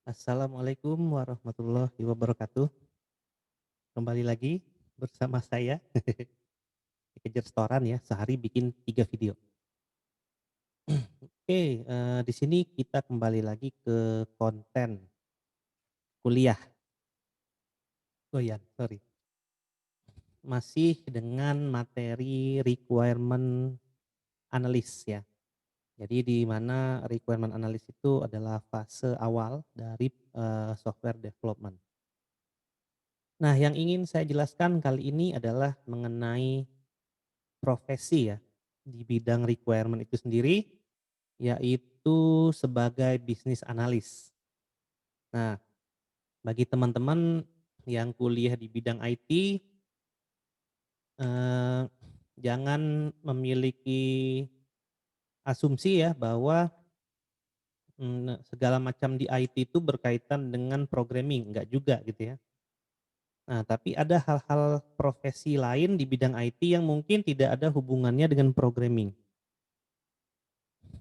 Assalamualaikum warahmatullahi wabarakatuh. Kembali lagi bersama saya, dikejar setoran ya, sehari bikin 3 video. Oke, di sini kita kembali lagi ke konten kuliah. Oh ya, sorry. Masih dengan materi requirement analysis ya. Jadi di mana requirement analysis itu adalah fase awal dari, software development. Nah, yang ingin saya jelaskan kali ini adalah mengenai profesi ya, di bidang requirement itu sendiri, yaitu sebagai bisnis analis. Nah, bagi teman-teman yang kuliah di bidang IT, eee, jangan memiliki asumsi ya bahwa, segala macam di IT itu berkaitan dengan programming, enggak juga gitu ya. Nah, tapi ada hal-hal profesi lain di bidang IT yang mungkin tidak ada hubungannya dengan programming.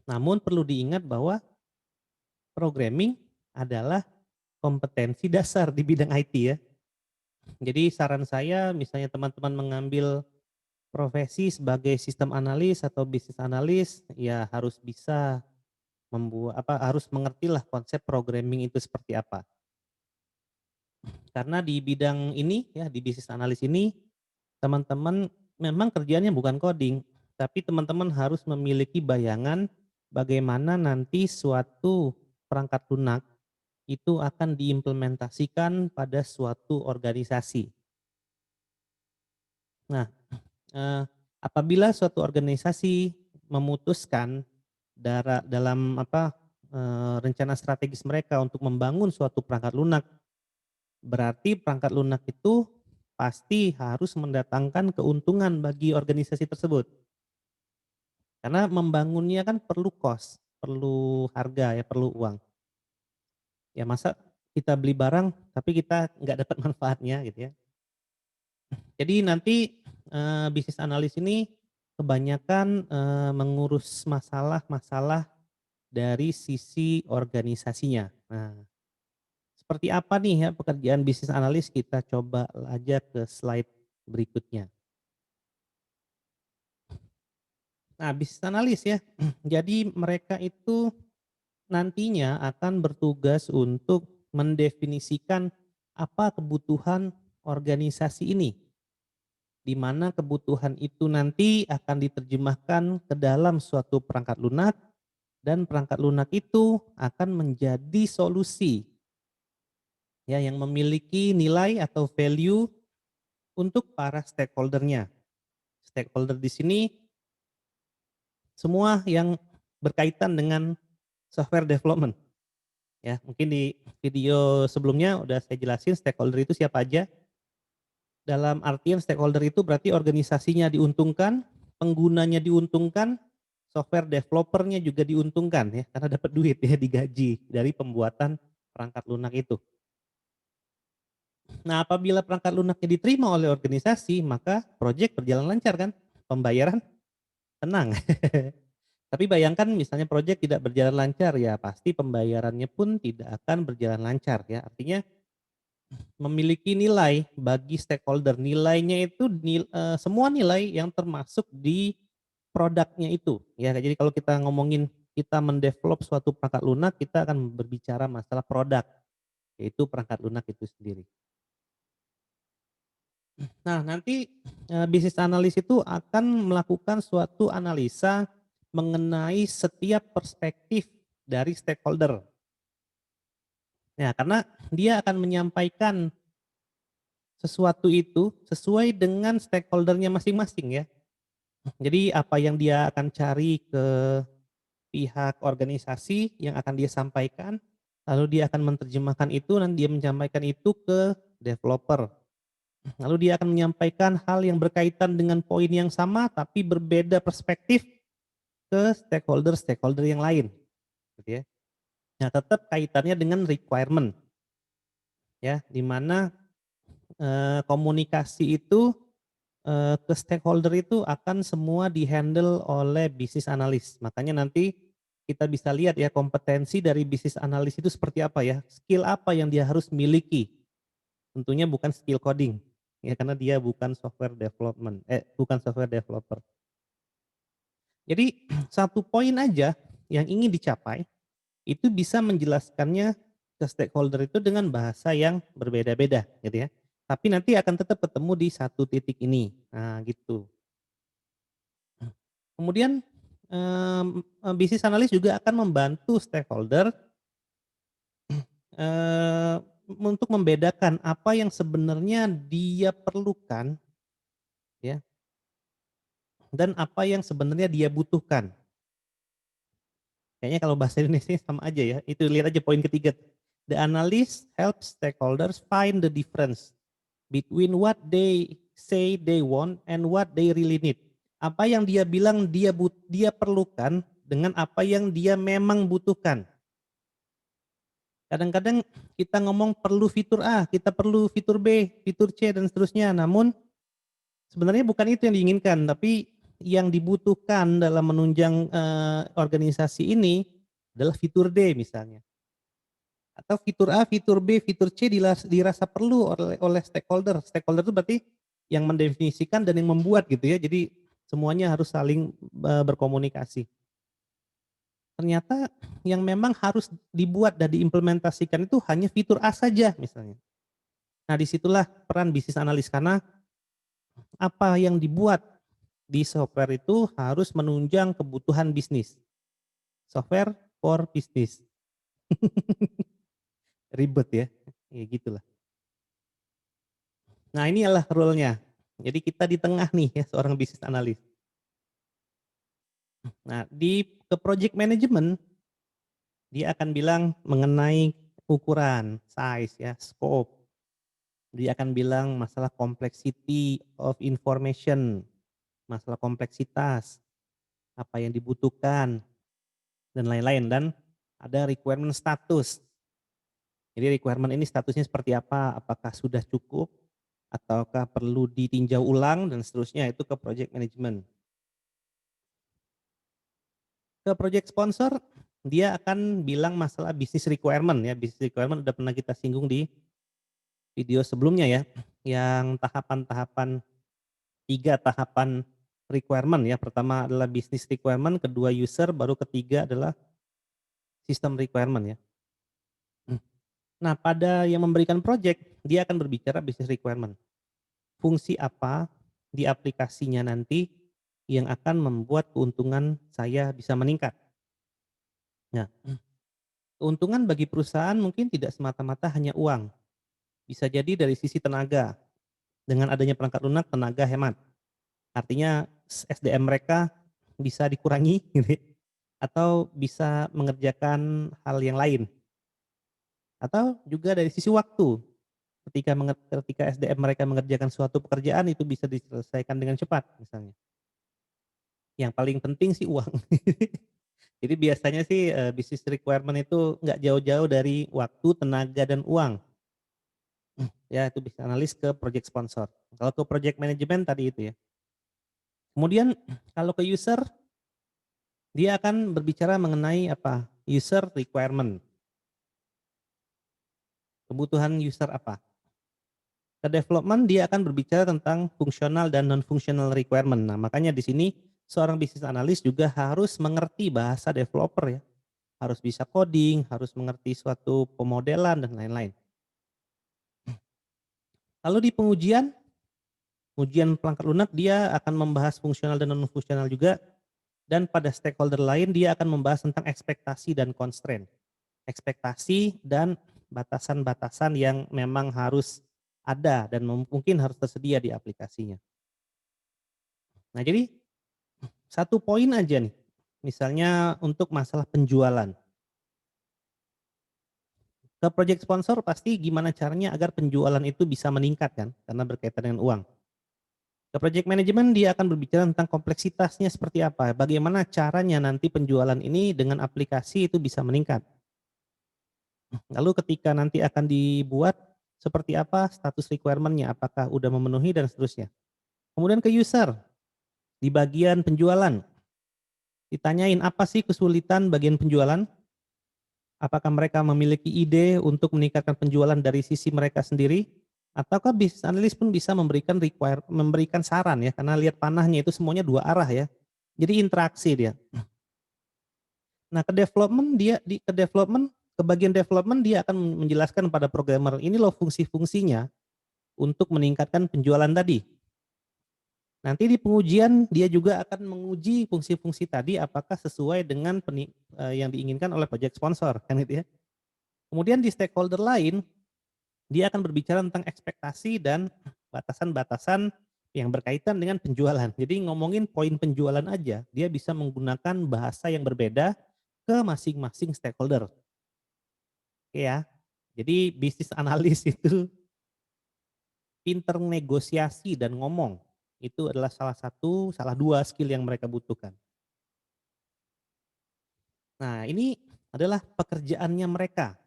Namun perlu diingat bahwa programming adalah kompetensi dasar di bidang IT ya. Jadi saran saya misalnya teman-teman mengambil profesi sebagai sistem analis atau bisnis analis, ya harus bisa harus mengertilah konsep programming itu seperti apa. Karena di bidang ini ya, di bisnis analis ini, teman-teman memang kerjaannya bukan coding, tapi teman-teman harus memiliki bayangan bagaimana nanti suatu perangkat lunak itu akan diimplementasikan pada suatu organisasi. Nah, apabila suatu organisasi memutuskan dalam rencana strategis mereka untuk membangun suatu perangkat lunak, berarti perangkat lunak itu pasti harus mendatangkan keuntungan bagi organisasi tersebut. Karena membangunnya kan perlu cost, perlu harga ya, perlu uang. Ya masa kita beli barang tapi kita nggak dapat manfaatnya gitu ya. Jadi nanti, bisnis analis ini kebanyakan, mengurus masalah-masalah dari sisi organisasinya. Nah, seperti apa nih ya pekerjaan bisnis analis, kita coba aja ke slide berikutnya. Nah, bisnis analis ya, jadi mereka itu nantinya akan bertugas untuk mendefinisikan apa kebutuhan organisasi ini. Di mana kebutuhan itu nanti akan diterjemahkan ke dalam suatu perangkat lunak dan perangkat lunak itu akan menjadi solusi ya yang memiliki nilai atau value untuk para stakeholder-nya. Stakeholder di sini semua yang berkaitan dengan software development ya. Mungkin di video sebelumnya udah saya jelasin stakeholder itu siapa aja. Dalam artian stakeholder itu berarti organisasinya diuntungkan, penggunanya diuntungkan, software developer-nya juga diuntungkan ya, karena dapat duit ya, digaji dari pembuatan perangkat lunak itu. Nah, apabila perangkat lunaknya diterima oleh organisasi, maka proyek berjalan lancar kan, pembayaran tenang. Tapi bayangkan misalnya proyek tidak berjalan lancar, ya pasti pembayarannya pun tidak akan berjalan lancar ya. Artinya memiliki nilai bagi stakeholder, nilainya itu semua nilai yang termasuk di produknya itu, ya. Jadi kalau kita ngomongin kita mendevelop suatu perangkat lunak, kita akan berbicara masalah produk, yaitu perangkat lunak itu sendiri. Nah nanti, bisnis analis itu akan melakukan suatu analisa mengenai setiap perspektif dari stakeholder. Ya karena dia akan menyampaikan sesuatu itu sesuai dengan stakeholder-nya masing-masing ya. Jadi apa yang dia akan cari ke pihak organisasi yang akan dia sampaikan, lalu dia akan menerjemahkan itu dan dia menyampaikan itu ke developer. Lalu dia akan menyampaikan hal yang berkaitan dengan poin yang sama tapi berbeda perspektif ke stakeholder-stakeholder yang lain, gitu ya. Nah, tetap kaitannya dengan requirement ya, di mana, komunikasi itu ke stakeholder itu akan semua di-handle oleh bisnis analis. Makanya nanti kita bisa lihat ya kompetensi dari bisnis analis itu seperti apa ya, skill apa yang dia harus miliki. Tentunya bukan skill coding, ya karena dia bukan software developer. Jadi satu poin aja yang ingin dicapai, itu bisa menjelaskannya ke stakeholder itu dengan bahasa yang berbeda-beda gitu ya. Tapi nanti akan tetap ketemu di satu titik ini. Nah gitu. Kemudian, bisnis analis juga akan membantu stakeholder, eee, untuk membedakan apa yang sebenarnya dia perlukan ya, dan apa yang sebenarnya dia butuhkan. Kayaknya kalau bahasa Indonesia sama aja ya, itu lihat aja poin ketiga. The analyst helps stakeholders find the difference between what they say they want and what they really need. Apa yang dia bilang dia perlukan dengan apa yang dia memang butuhkan. Kadang-kadang kita ngomong perlu fitur A, kita perlu fitur B, fitur C dan seterusnya. Namun sebenarnya bukan itu yang diinginkan, tapi yang dibutuhkan dalam menunjang, organisasi ini adalah fitur D misalnya. Atau fitur A, fitur B, fitur C dirasa perlu oleh stakeholder. Stakeholder itu berarti yang mendefinisikan dan yang membuat gitu ya. Jadi semuanya harus saling, berkomunikasi. Ternyata yang memang harus dibuat dan diimplementasikan itu hanya fitur A saja misalnya. Nah disitulah peran bisnis analis karena apa yang dibuat di software itu harus menunjang kebutuhan bisnis. Software for business. Ribet ya, ya gitulah. Nah ini adalah role-nya. Jadi kita di tengah nih ya seorang bisnis analis. Nah ke project management dia akan bilang mengenai ukuran, size ya, scope. Dia akan bilang masalah complexity of information, masalah kompleksitas, apa yang dibutuhkan dan lain-lain dan ada requirement status. Jadi requirement ini statusnya seperti apa? Apakah sudah cukup ataukah perlu ditinjau ulang dan seterusnya itu ke project management. Ke project sponsor, dia akan bilang masalah business requirement ya. Business requirement udah pernah kita singgung di video sebelumnya ya. Yang tahapan-tahapan, 3 tahapan requirement ya. Pertama adalah business requirement, kedua user, baru ketiga adalah system requirement ya. Nah pada yang memberikan project, dia akan berbicara business requirement. Fungsi apa di aplikasinya nanti yang akan membuat keuntungan saya bisa meningkat. Nah, keuntungan bagi perusahaan mungkin tidak semata-mata hanya uang. Bisa jadi dari sisi tenaga. Dengan adanya perangkat lunak, tenaga hemat. Artinya SDM mereka bisa dikurangi gitu ya, atau bisa mengerjakan hal yang lain. Atau juga dari sisi waktu. Ketika SDM mereka mengerjakan suatu pekerjaan itu bisa diselesaikan dengan cepat misalnya. Yang paling penting sih uang. Jadi biasanya sih, business requirement itu nggak jauh-jauh dari waktu, tenaga, dan uang. Ya itu bisa analis ke project sponsor. Kalau ke project management tadi itu ya. Kemudian kalau ke user, dia akan berbicara mengenai apa, user requirement. Kebutuhan user apa. Ke development dia akan berbicara tentang fungsional dan non-functional requirement. Nah makanya di sini seorang business analis juga harus mengerti bahasa developer ya. Harus bisa coding, harus mengerti suatu pemodelan dan lain-lain. Lalu di pengujian, ujian perangkat lunak dia akan membahas fungsional dan non-fungsional juga, dan pada stakeholder lain dia akan membahas tentang ekspektasi dan constraint. Ekspektasi dan batasan-batasan yang memang harus ada dan mungkin harus tersedia di aplikasinya. Nah jadi satu poin aja nih, misalnya untuk masalah penjualan. Ke project sponsor pasti gimana caranya agar penjualan itu bisa meningkat kan, karena berkaitan dengan uang. Ke project management dia akan berbicara tentang kompleksitasnya seperti apa, bagaimana caranya nanti penjualan ini dengan aplikasi itu bisa meningkat. Lalu ketika nanti akan dibuat, seperti apa status requirement-nya, apakah udah memenuhi dan seterusnya. Kemudian ke user, di bagian penjualan, Ditanyain apa sih kesulitan bagian penjualan? Apakah mereka memiliki ide untuk meningkatkan penjualan dari sisi mereka sendiri? Ataukah bisnis analis pun bisa memberikan saran ya, karena lihat panahnya itu semuanya dua arah ya. Jadi interaksi dia. Nah ke bagian development dia akan menjelaskan pada programmer, ini loh fungsi-fungsinya untuk meningkatkan penjualan tadi. Nanti di pengujian dia juga akan menguji fungsi-fungsi tadi apakah sesuai dengan yang diinginkan oleh project sponsor kan gitu ya. Kemudian di stakeholder lain, dia akan berbicara tentang ekspektasi dan batasan-batasan yang berkaitan dengan penjualan. Jadi ngomongin poin penjualan aja, dia bisa menggunakan bahasa yang berbeda ke masing-masing stakeholder. Oke ya. Jadi bisnis analis itu pinter negosiasi dan ngomong. Itu adalah salah dua skill yang mereka butuhkan. Nah ini adalah pekerjaannya mereka.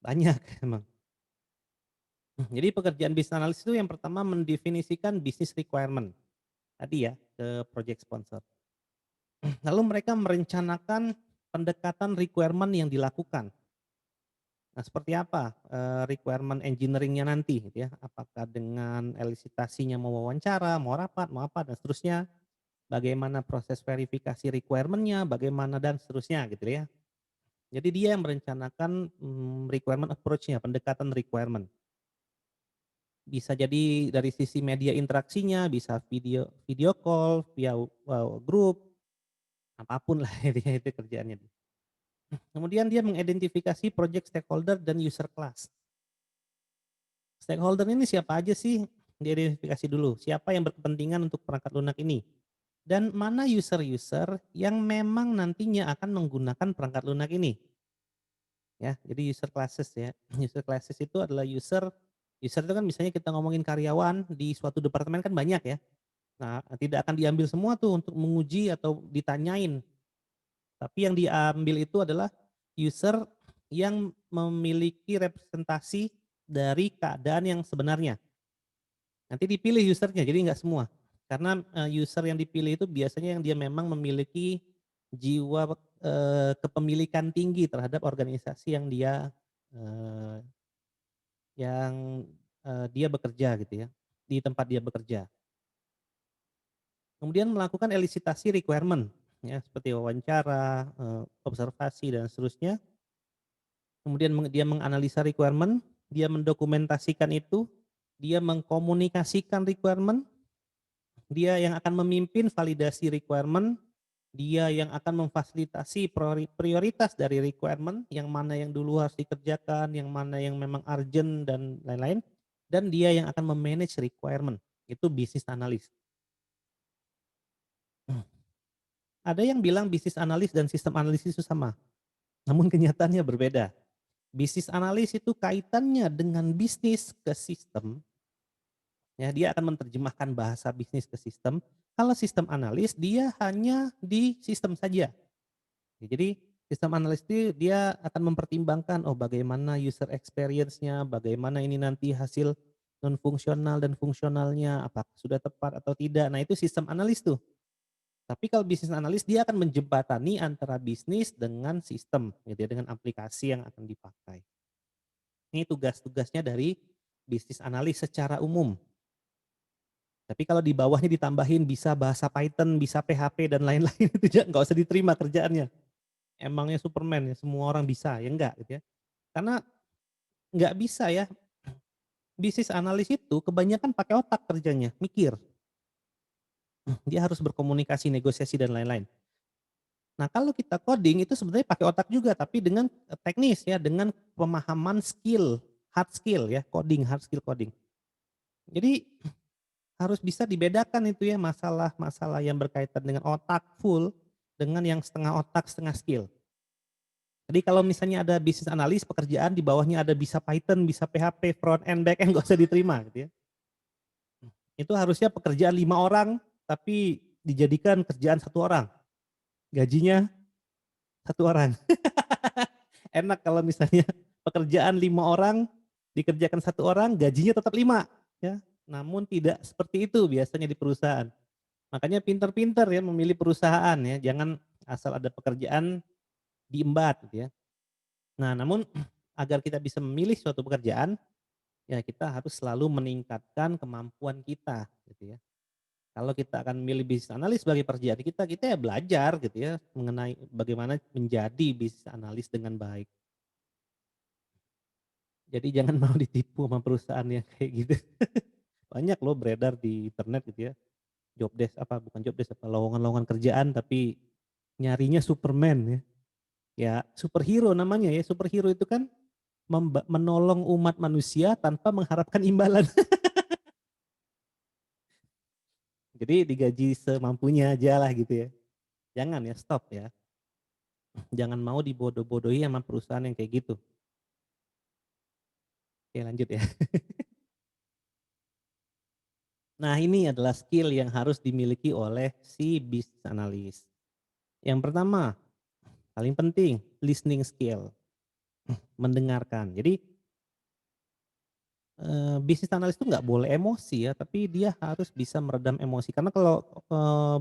Banyak emang. Jadi pekerjaan business analyst itu yang pertama mendefinisikan business requirement tadi ya ke project sponsor. Lalu mereka merencanakan pendekatan requirement yang dilakukan. Nah seperti apa requirement engineering-nya nanti gitu ya. Apakah dengan elisitasinya mau wawancara, mau rapat, mau apa dan seterusnya. Bagaimana proses verifikasi requirement-nya, bagaimana dan seterusnya gitu ya. Jadi dia yang merencanakan requirement approach-nya, pendekatan requirement. Bisa jadi dari sisi media interaksinya, bisa video call, via grup, apapun lah itu kerjaannya. Kemudian dia mengidentifikasi project stakeholder dan user class. Stakeholder ini siapa aja sih? Diidentifikasi dulu. Siapa yang berkepentingan untuk perangkat lunak ini? Dan mana user-user yang memang nantinya akan menggunakan perangkat lunak ini? Ya, jadi user classes ya. User classes itu adalah user itu kan misalnya kita ngomongin karyawan di suatu departemen kan banyak ya. Nah, tidak akan diambil semua tuh untuk menguji atau ditanyain. Tapi yang diambil itu adalah user yang memiliki representasi dari keadaan yang sebenarnya. Nanti dipilih usernya, jadi nggak semua. Karena user yang dipilih itu biasanya yang dia memang memiliki jiwa kepemilikan tinggi terhadap organisasi eh, yang dia bekerja gitu ya, di tempat dia bekerja. Kemudian melakukan elisitasi requirement, ya seperti wawancara, observasi dan seterusnya. Kemudian dia menganalisa requirement, dia mendokumentasikan itu, dia mengkomunikasikan requirement, dia yang akan memimpin validasi requirement, dia yang akan memfasilitasi prioritas dari requirement, yang mana yang dulu harus dikerjakan, yang mana yang memang urgent dan lain-lain, dan dia yang akan memanage requirement, itu bisnis analis. Ada yang bilang bisnis analis dan sistem analisis itu sama, namun kenyataannya berbeda. Bisnis analis itu kaitannya dengan bisnis ke sistem, ya dia akan menerjemahkan bahasa bisnis ke sistem. Kalau sistem analis dia hanya di sistem saja. Jadi sistem analis itu dia akan mempertimbangkan oh bagaimana user experience-nya, bagaimana ini nanti hasil non fungsional dan fungsionalnya, apakah sudah tepat atau tidak. Nah itu sistem analis tuh. Tapi kalau bisnis analis dia akan menjembatani antara bisnis dengan sistem, gitu ya, dengan aplikasi yang akan dipakai. Ini tugas-tugasnya dari bisnis analis secara umum. Tapi kalau di bawahnya ditambahin bisa bahasa Python, bisa PHP dan lain-lain itu nggak usah diterima kerjaannya. Emangnya Superman ya semua orang bisa ya enggak gitu ya. Karena nggak bisa ya. Bisnis analis itu kebanyakan pakai otak kerjanya, mikir. Dia harus berkomunikasi, negosiasi dan lain-lain. Nah, kalau kita coding itu sebenarnya pakai otak juga tapi dengan teknis ya, dengan pemahaman skill, hard skill ya, coding, hard skill coding. Jadi harus bisa dibedakan itu ya masalah-masalah yang berkaitan dengan otak full dengan yang setengah otak, setengah skill. Jadi kalau misalnya ada bisnis analis pekerjaan di bawahnya ada bisa Python, bisa PHP, front end, back end nggak usah diterima gitu ya. Itu harusnya pekerjaan 5 orang tapi dijadikan kerjaan 1 orang. Gajinya 1 orang. Enak kalau misalnya pekerjaan 5 orang dikerjakan 1 orang, gajinya tetap 5 ya. Namun tidak seperti itu biasanya di perusahaan. Makanya pinter-pinter ya memilih perusahaan ya, jangan asal ada pekerjaan diembat gitu ya. Nah, namun agar kita bisa memilih suatu pekerjaan, ya kita harus selalu meningkatkan kemampuan kita gitu ya. Kalau kita akan memilih bisnis analis sebagai pekerjaan kita, kita ya belajar gitu ya mengenai bagaimana menjadi bisnis analis dengan baik. Jadi jangan mau ditipu sama perusahaan yang kayak gitu. Banyak loh beredar di internet gitu ya, job desk apa bukan job desk apa lowongan-lowongan kerjaan tapi nyarinya Superman ya. Ya superhero namanya ya, superhero itu kan menolong umat manusia tanpa mengharapkan imbalan. Jadi digaji semampunya aja lah gitu ya. Jangan ya, stop ya. Jangan mau dibodoh-bodohi sama perusahaan yang kayak gitu. Oke lanjut ya. Nah ini adalah skill yang harus dimiliki oleh si business analyst. Yang pertama, paling penting, listening skill, mendengarkan. Jadi bisnis analis itu nggak boleh emosi ya, tapi dia harus bisa meredam emosi. Karena kalau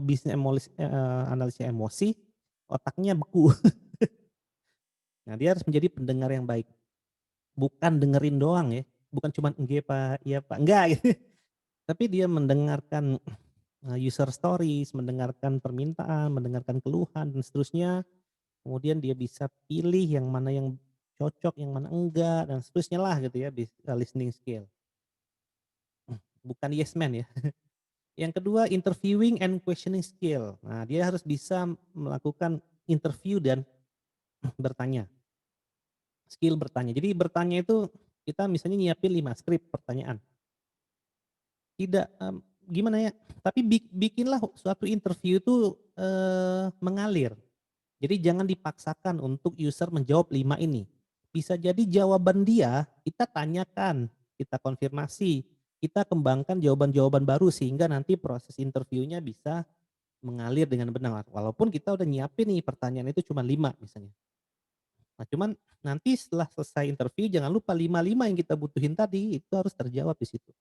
bisnis analisnya emosi, otaknya beku. Nah dia harus menjadi pendengar yang baik, bukan dengerin doang ya, bukan cuman "Nggih Pak, iya Pak," enggak gitu. Tapi dia mendengarkan, user stories, mendengarkan permintaan, mendengarkan keluhan dan seterusnya, kemudian dia bisa pilih yang mana yang cocok, yang mana enggak, dan seterusnya lah gitu ya, listening skill, bukan yes man ya. Yang kedua interviewing and questioning skill. Nah dia harus bisa melakukan interview dan bertanya, skill bertanya. Jadi bertanya itu kita misalnya nyiapin 5 skrip pertanyaan. Tidak, gimana ya, tapi bikinlah suatu interview itu, mengalir. Jadi jangan dipaksakan untuk user menjawab 5 ini. Bisa jadi jawaban dia kita tanyakan, kita konfirmasi, kita kembangkan jawaban-jawaban baru sehingga nanti proses interviewnya bisa mengalir dengan benar. Walaupun kita udah nyiapin nih pertanyaan itu cuma 5 misalnya. Nah cuman nanti setelah selesai interview jangan lupa 5 yang kita butuhin tadi itu harus terjawab di situ.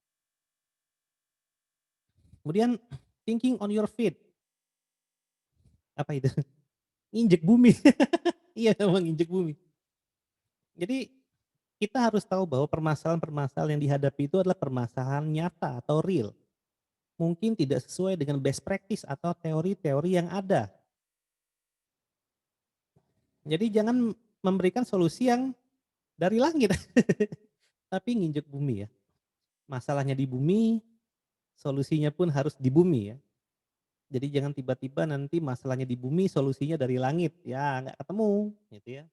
Kemudian thinking on your feet, apa itu? Nginjek bumi. Iya memang nginjek bumi. Jadi kita harus tahu bahwa permasalahan-permasalahan yang dihadapi itu adalah permasalahan nyata atau real. Mungkin tidak sesuai dengan best practice atau teori-teori yang ada. Jadi jangan memberikan solusi yang dari langit, tapi nginjek bumi ya. Masalahnya di bumi, solusinya pun harus di bumi ya. Jadi jangan tiba-tiba nanti masalahnya di bumi, solusinya dari langit, ya nggak ketemu gitu ya.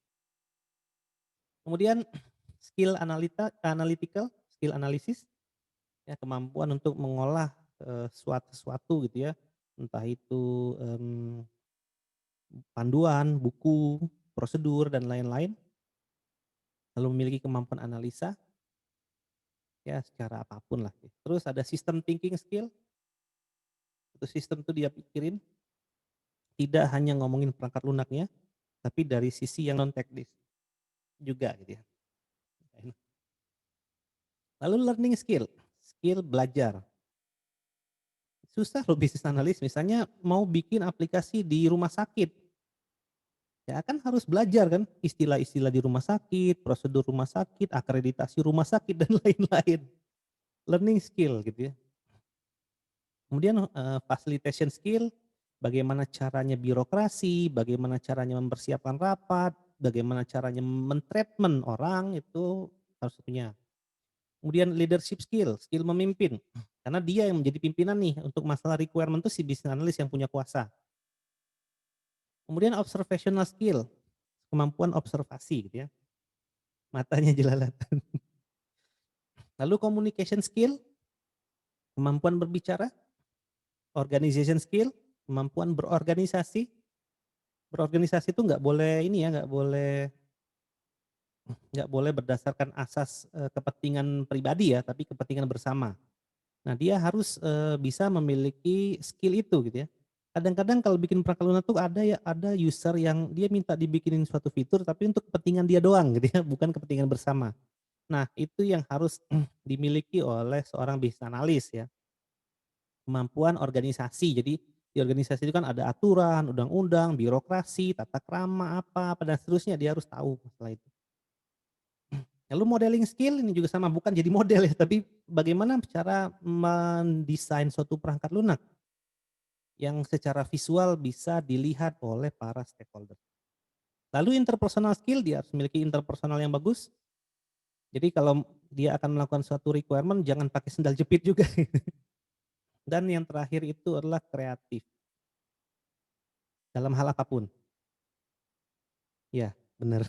Kemudian skill analytical, skill analisis, ya kemampuan untuk mengolah, suatu sesuatu gitu ya, entah itu, panduan, buku, prosedur dan lain-lain, lalu memiliki kemampuan analisa, ya secara apapun lah. Terus ada system thinking skill, itu sistem tuh dia pikirin, tidak hanya ngomongin perangkat lunaknya, tapi dari sisi yang non teknis juga gitu ya. Lalu learning skill, skill belajar. Susah loh bisnis analis misalnya mau bikin aplikasi di rumah sakit, ya kan harus belajar kan istilah-istilah di rumah sakit, prosedur rumah sakit, akreditasi rumah sakit dan lain-lain. Learning skill gitu ya. Kemudian, facilitation skill, bagaimana caranya birokrasi, bagaimana caranya mempersiapkan rapat, bagaimana caranya orang itu harus punya. Kemudian leadership skill, skill memimpin, karena dia yang menjadi pimpinan nih untuk masalah requirement tuh si business analyst yang punya kuasa. Kemudian observational skill, kemampuan observasi gitu ya, matanya jelalatan. Lalu communication skill, kemampuan berbicara, organization skill, kemampuan berorganisasi. Berorganisasi itu nggak boleh berdasarkan asas, kepentingan pribadi ya, tapi kepentingan bersama. Nah dia harus, bisa memiliki skill itu gitu ya. Kadang-kadang kalau bikin perangkat lunak tuh ada user yang dia minta dibikinin suatu fitur tapi untuk kepentingan dia doang gitu ya, bukan kepentingan bersama. Nah itu yang harus dimiliki oleh seorang business analyst ya. kemampuan organisasi. Jadi di organisasi itu kan ada aturan, undang-undang, birokrasi, tata krama, apa dan seterusnya, dia harus tahu masalah itu. Lalu modeling skill ini juga sama, bukan jadi model ya, tapi bagaimana cara mendesain suatu perangkat lunak yang secara visual bisa dilihat oleh para stakeholder. Lalu interpersonal skill, dia harus memiliki interpersonal yang bagus. Jadi kalau dia akan melakukan suatu requirement jangan pakai sendal jepit juga. Dan yang terakhir itu adalah kreatif dalam hal apapun. Ya, benar.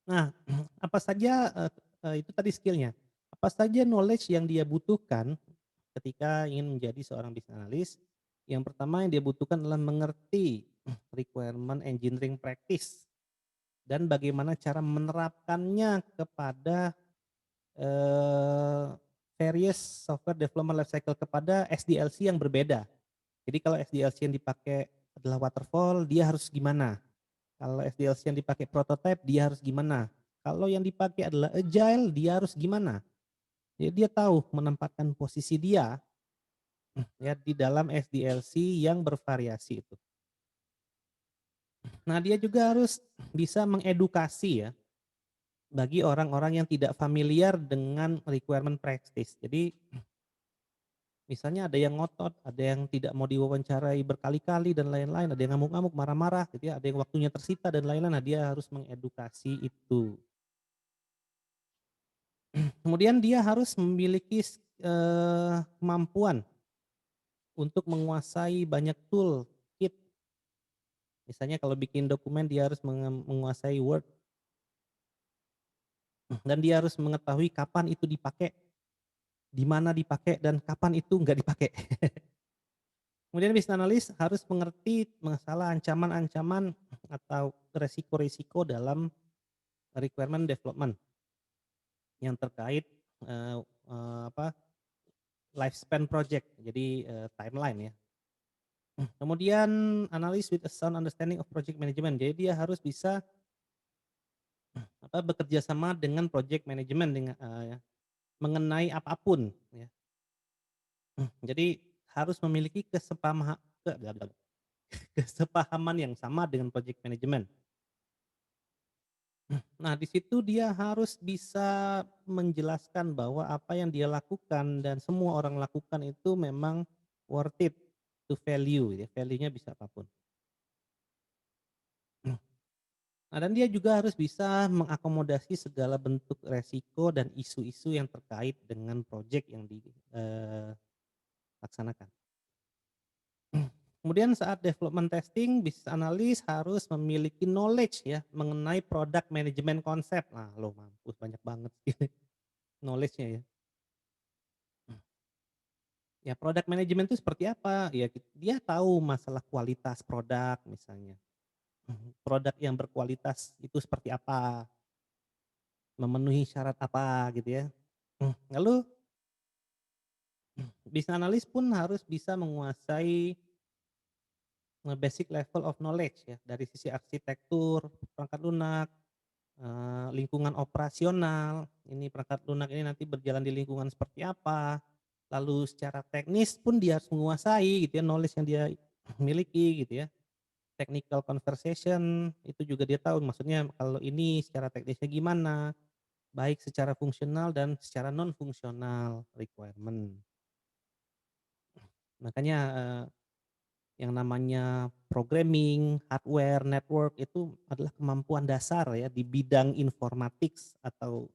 Nah, apa saja, itu tadi skill-nya. Apa saja knowledge yang dia butuhkan ketika ingin menjadi seorang business analyst. Yang pertama yang dia butuhkan adalah mengerti requirement engineering practice dan bagaimana cara menerapkannya kepada, eee, various software development lifecycle kepada SDLC yang berbeda. Jadi kalau SDLC yang dipakai adalah waterfall, dia harus gimana? Kalau SDLC yang dipakai prototype, dia harus gimana? Kalau yang dipakai adalah agile, dia harus gimana? Jadi dia tahu menempatkan posisi dia ya di dalam SDLC yang bervariasi itu. Nah, dia juga harus bisa mengedukasi ya bagi orang-orang yang tidak familiar dengan requirement practice. Jadi misalnya ada yang ngotot, ada yang tidak mau diwawancarai berkali-kali dan lain-lain, ada yang ngamuk-ngamuk, marah-marah gitu ya, ada yang waktunya tersita dan lain-lain. Nah, dia harus mengedukasi itu. Kemudian dia harus memiliki kemampuan untuk menguasai banyak tool, kit. Misalnya kalau bikin dokumen dia harus menguasai Word dan dia harus mengetahui kapan itu dipakai, di mana dipakai, dan kapan itu nggak dipakai. Kemudian business analyst harus mengerti masalah ancaman-ancaman atau resiko-resiko dalam requirement development yang terkait, eee eee, apa, lifespan project, jadi, timeline ya. Kemudian analis with a sound understanding of project management. Jadi dia harus bisa bekerja sama dengan project management dengan, mengenai apapun ya. Jadi harus memiliki kesepahaman yang sama dengan project management. Nah, di situ dia harus bisa menjelaskan bahwa apa yang dia lakukan dan semua orang lakukan itu memang worth it to value ya, value-nya bisa apapun. Nah, dan dia juga harus bisa mengakomodasi segala bentuk resiko dan isu-isu yang terkait dengan proyek yang dilaksanakan. Kemudian saat development testing, business analyst harus memiliki knowledge ya mengenai product management konsep. Nah, lo mampus banyak banget knowledge-nya ya. Ya product management itu seperti apa? Ya dia tahu masalah kualitas produk misalnya. Produk yang berkualitas itu seperti apa, memenuhi syarat apa gitu ya. Lalu business analyst pun harus bisa menguasai basic level of knowledge ya dari sisi arsitektur, perangkat lunak, lingkungan operasional, ini perangkat lunak ini nanti berjalan di lingkungan seperti apa, lalu secara teknis pun dia harus menguasai gitu ya, knowledge yang dia miliki gitu ya. Technical conversation itu juga dia tahu maksudnya kalau ini secara teknisnya gimana, baik secara fungsional dan secara non fungsional requirement. Makanya, yang namanya programming, hardware, network itu adalah kemampuan dasar ya di bidang informatics atau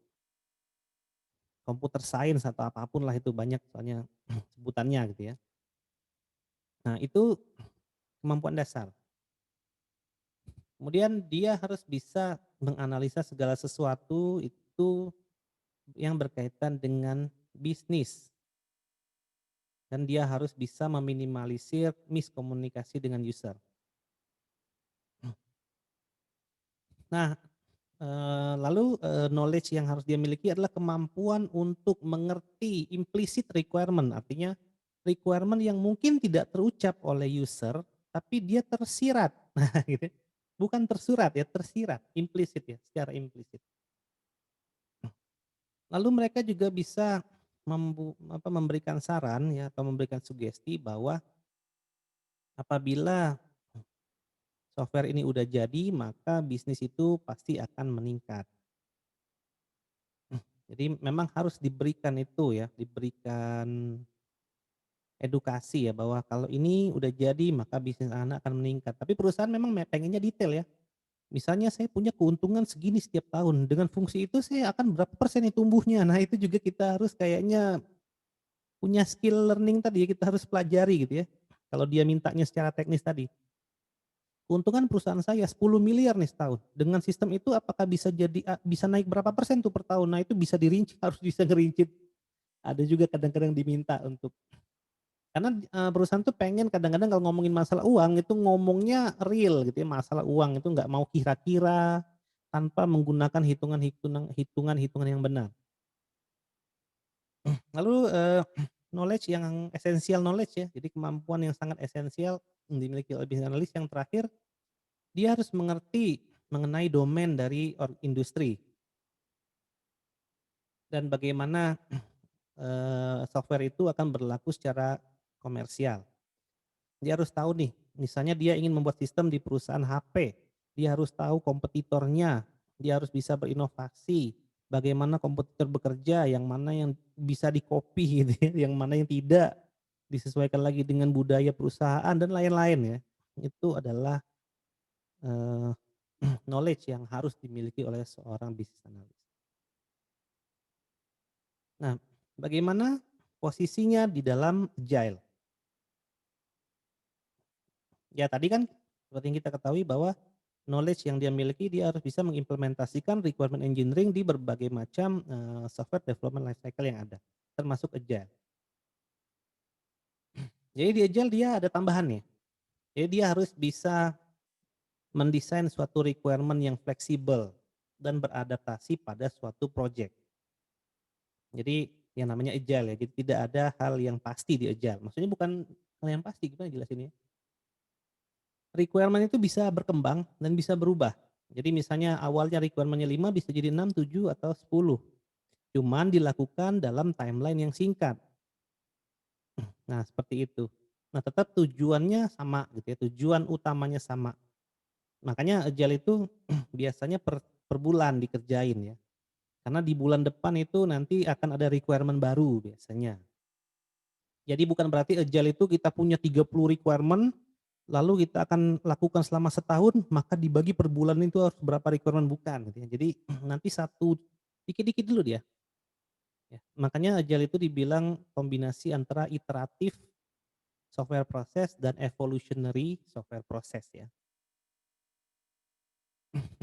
computer science atau apapun lah itu banyak soalnya sebutannya gitu ya. Nah itu kemampuan dasar. Kemudian dia harus bisa menganalisa segala sesuatu itu yang berkaitan dengan bisnis dan dia harus bisa meminimalisir miskomunikasi dengan user. Nah, lalu, knowledge yang harus dia miliki adalah kemampuan untuk mengerti implicit requirement, artinya requirement yang mungkin tidak terucap oleh user, tapi dia tersirat. Nah, gitu. Bukan tersurat ya, tersirat, implisit ya, secara implisit. Lalu mereka juga bisa memberikan saran ya atau memberikan sugesti bahwa apabila software ini udah jadi, maka bisnis itu pasti akan meningkat. Jadi memang harus diberikan itu ya, diberikan edukasi ya bahwa kalau ini udah jadi maka bisnis Anda akan meningkat. Tapi perusahaan memang pengennya detail ya. Misalnya saya punya keuntungan segini setiap tahun, dengan fungsi itu saya akan berapa persen nih tumbuhnya. Nah itu juga kita harus kayaknya punya skill learning tadi ya, kita harus pelajari gitu ya. Kalau dia mintanya secara teknis tadi. Keuntungan perusahaan saya 10 miliar nih setahun. Dengan sistem itu apakah bisa jadi bisa naik berapa persen tuh per tahun? Nah itu bisa dirinci, harus bisa ngerincit. Ada juga kadang-kadang diminta untuk karena, perusahaan tuh pengen kadang-kadang kalau ngomongin masalah uang itu ngomongnya real gitu ya, masalah uang itu nggak mau kira-kira, tanpa menggunakan hitungan-hitungan yang benar. Lalu, knowledge yang essential knowledge ya, jadi kemampuan yang sangat esensial yang dimiliki oleh business analyst yang terakhir, dia harus mengerti mengenai domain dari industri dan bagaimana, software itu akan berlaku secara komersial. Dia harus tahu nih, misalnya dia ingin membuat sistem di perusahaan HP, dia harus tahu kompetitornya, dia harus bisa berinovasi, bagaimana kompetitor bekerja, yang mana yang bisa di-copy gitu ya, yang mana yang tidak, disesuaikan lagi dengan budaya perusahaan dan lain-lain ya. Itu adalah, eee, knowledge yang harus dimiliki oleh seorang business analyst. Nah, bagaimana posisinya di dalam agile? Ya tadi kan seperti yang kita ketahui bahwa knowledge yang dia miliki dia harus bisa mengimplementasikan requirement engineering di berbagai macam, software development lifecycle yang ada, termasuk agile. Jadi di agile dia ada tambahannya, jadi dia harus bisa mendesain suatu requirement yang fleksibel dan beradaptasi pada suatu project. Jadi yang namanya agile ya, jadi tidak ada hal yang pasti di agile. Maksudnya bukan hal yang pasti, gimana jelasinnya? Requirement itu bisa berkembang dan bisa berubah. Jadi misalnya awalnya requirement-nya 5 bisa jadi 6, 7, atau 10. Cuman dilakukan dalam timeline yang singkat. Nah, seperti itu. Nah, tetap tujuannya sama gitu ya, tujuan utamanya sama. Makanya agile itu biasanya per bulan dikerjain ya. Karena di bulan depan itu nanti akan ada requirement baru biasanya. Jadi bukan berarti agile itu kita punya 30 requirement, lalu kita akan lakukan selama setahun, maka dibagi per bulan itu harus berapa requirement, bukan gitu ya. Jadi nanti satu dikit-dikit dulu dia, ya. Makanya agile itu dibilang kombinasi antara iteratif software proses dan evolutionary software proses ya.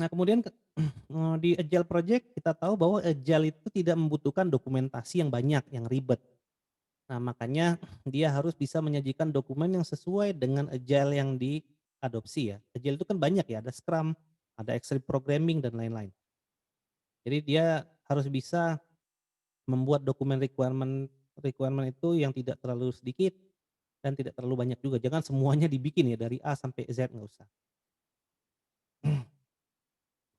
Nah kemudian di agile project kita tahu bahwa agile itu tidak membutuhkan dokumentasi yang banyak, yang ribet. Nah, makanya dia harus bisa menyajikan dokumen yang sesuai dengan agile yang diadopsi ya. Agile itu kan banyak ya, ada Scrum, ada Extreme Programming dan lain-lain. Jadi dia harus bisa membuat dokumen requirement requirement itu yang tidak terlalu sedikit dan tidak terlalu banyak juga. Jangan semuanya dibikin ya dari A sampai Z, nggak usah.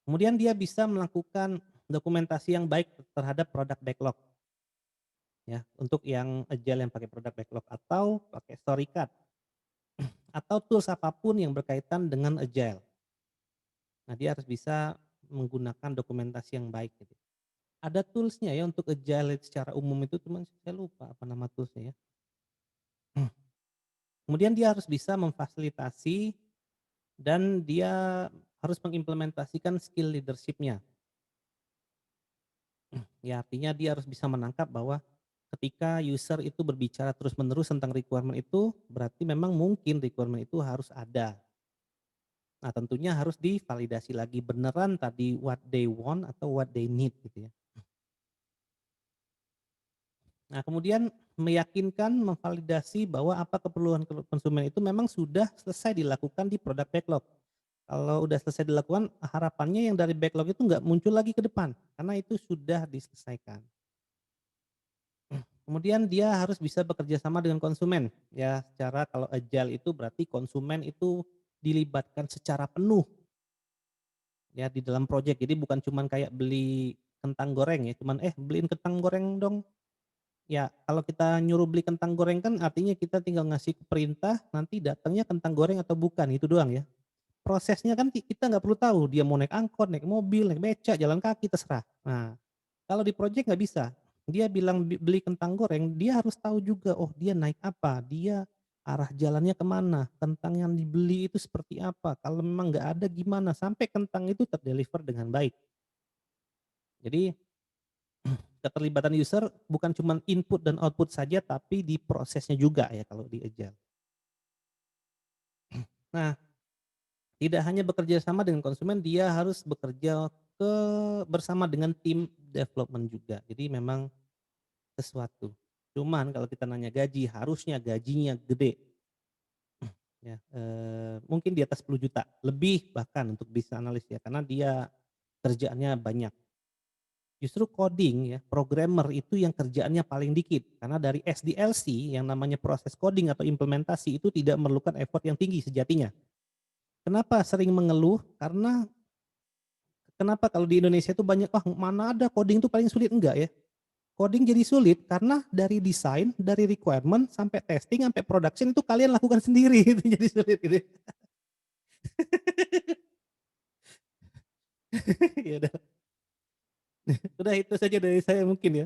Kemudian dia bisa melakukan dokumentasi yang baik terhadap produk backlog ya. Untuk yang agile yang pakai produk backlog atau pakai Storycard atau tools apapun yang berkaitan dengan agile. Nah, dia harus bisa menggunakan dokumentasi yang baik gitu. Ada toolsnya ya untuk agile secara umum itu, cuman saya lupa apa nama toolsnya ya. Kemudian dia harus bisa memfasilitasi dan dia harus mengimplementasikan skill leadership-nya. Ya artinya dia harus bisa menangkap bahwa ketika user itu berbicara terus-menerus tentang requirement itu, berarti memang mungkin requirement itu harus ada. Nah, tentunya harus divalidasi lagi beneran tadi what they want atau what they need gitu ya. Nah, kemudian meyakinkan, memvalidasi bahwa apa keperluan konsumen itu memang sudah selesai dilakukan di produk backlog. Kalau udah selesai dilakukan, harapannya yang dari backlog itu nggak muncul lagi ke depan, karena itu sudah diselesaikan. Kemudian dia harus bisa bekerja sama dengan konsumen, ya secara kalau agile itu berarti konsumen itu dilibatkan secara penuh ya di dalam project. Jadi bukan cuman kayak beli kentang goreng ya, cuman, "Eh beliin kentang goreng dong." Ya, kalau kita nyuruh beli kentang goreng kan artinya kita tinggal ngasih perintah, nanti datangnya kentang goreng atau bukan, itu doang ya. Prosesnya kan kita nggak perlu tahu dia mau naik angkot, naik mobil, naik becak, jalan kaki, terserah. Nah, kalau di project nggak bisa. Dia bilang beli kentang goreng, dia harus tahu juga, oh dia naik apa, dia arah jalannya kemana, kentang yang dibeli itu seperti apa, kalau memang nggak ada gimana, sampai kentang itu terdeliver dengan baik. Jadi keterlibatan user bukan cuma input dan output saja, tapi di prosesnya juga ya kalau di Agile. Nah, tidak hanya bekerja sama dengan konsumen, dia harus bekerja bersama dengan tim development juga. Jadi memang sesuatu. Cuman kalau kita nanya gaji, harusnya gajinya gede ya, mungkin di atas 10 juta, lebih bahkan untuk bisa analis ya, karena dia kerjaannya banyak. Justru coding ya, programmer itu yang kerjaannya paling dikit, karena dari SDLC yang namanya proses coding atau implementasi itu tidak memerlukan effort yang tinggi sejatinya. Kenapa sering mengeluh? Karena kenapa kalau di Indonesia itu banyak, "Wah mana ada coding itu paling sulit." Enggak ya, coding jadi sulit karena dari desain, dari requirement, sampai testing, sampai production itu kalian lakukan sendiri itu jadi sulit gitu ya. Ya udah, udah itu saja dari saya mungkin ya.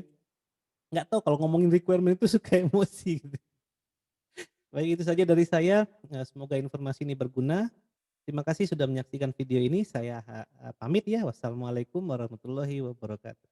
Nggak tahu kalau ngomongin requirement itu suka emosi gitu. Baik itu saja dari saya, semoga informasi ini berguna. Terima kasih sudah menyaksikan video ini, saya pamit ya. Wassalamualaikum warahmatullahi wabarakatuh.